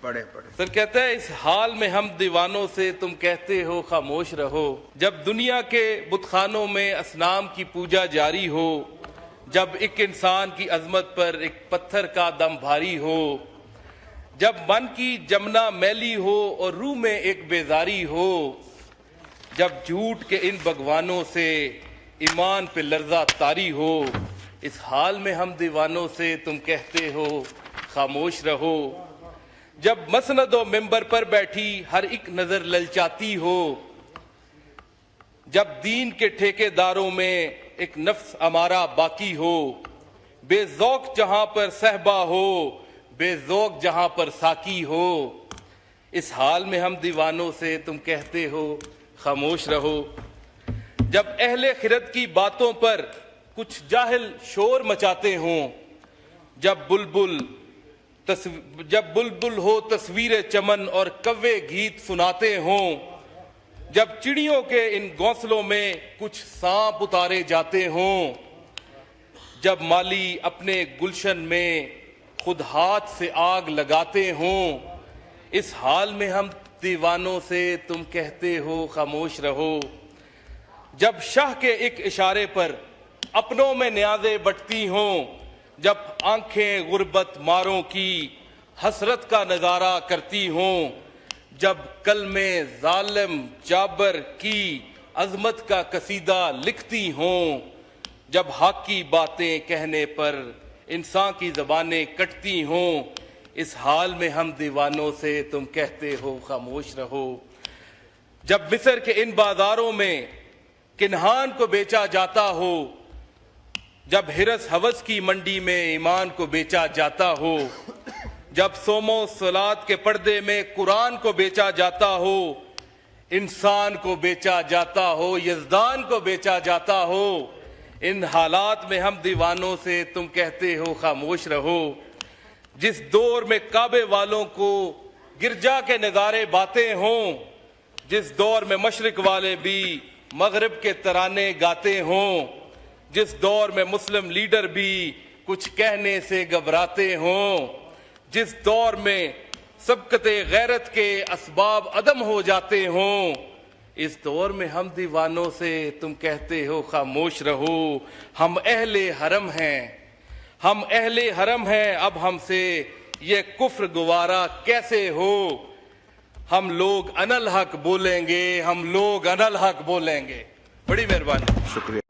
پڑھے سر کہتا ہے اس حال میں ہم دیوانوں سے تم کہتے ہو خاموش رہو، جب دنیا کے بت خانوں میں اصنام کی پوجا جاری ہو، جب ایک انسان کی عظمت پر ایک پتھر کا دم بھاری ہو، جب من کی جمنا میلی ہو اور روح میں ایک بیزاری ہو، جب جھوٹ کے ان بھگوانوں سے ایمان پہ لرزہ طاری ہو، اس حال میں ہم دیوانوں سے تم کہتے ہو خاموش رہو، جب مسند و ممبر پر بیٹھی ہر ایک نظر للچاتی ہو، جب دین کے ٹھیکے داروں میں ایک نفس ہمارا باقی ہو، بے ذوق جہاں پر صحبہ ہو، بے ذوق جہاں پر ساقی ہو، اس حال میں ہم دیوانوں سے تم کہتے ہو خاموش رہو، جب اہل خرد کی باتوں پر کچھ جاہل شور مچاتے ہوں، جب بلبل ہو تصویر چمن اور کوے گیت سناتے ہوں، جب چڑیوں کے ان گھونسلوں میں کچھ سانپ اتارے جاتے ہوں، جب مالی اپنے گلشن میں خود ہاتھ سے آگ لگاتے ہوں، اس حال میں ہم دیوانوں سے تم کہتے ہو خاموش رہو، جب شاہ کے ایک اشارے پر اپنوں میں نیازیں بٹتی ہوں، جب آنکھیں غربت ماروں کی حسرت کا نظارہ کرتی ہوں، جب کلمے ظالم جابر کی عظمت کا قصیدہ لکھتی ہوں، جب حق کی باتیں کہنے پر انسان کی زبانیں کٹتی ہوں، اس حال میں ہم دیوانوں سے تم کہتے ہو خاموش رہو، جب مصر کے ان بازاروں میں کنہان کو بیچا جاتا ہو، جب ہرس ہوس کی منڈی میں ایمان کو بیچا جاتا ہو، جب سوم و صلات کے پردے میں قرآن کو بیچا جاتا ہو، انسان کو بیچا جاتا ہو، یزدان کو بیچا جاتا ہو، ان حالات میں ہم دیوانوں سے تم کہتے ہو خاموش رہو، جس دور میں کعبے والوں کو گرجا کے نظارے باتیں ہوں، جس دور میں مشرق والے بھی مغرب کے ترانے گاتے ہوں، جس دور میں مسلم لیڈر بھی کچھ کہنے سے گھبراتے ہوں، جس دور میں سبقت غیرت کے اسباب عدم ہو جاتے ہوں، اس دور میں ہم دیوانوں سے تم کہتے ہو خاموش رہو، ہم اہل حرم ہیں، ہم اہل حرم ہیں، اب ہم سے یہ کفر گوارا کیسے ہو، ہم لوگ انل حق بولیں گے، ہم لوگ انل حق بولیں گے۔ بڑی مہربانی، شکریہ۔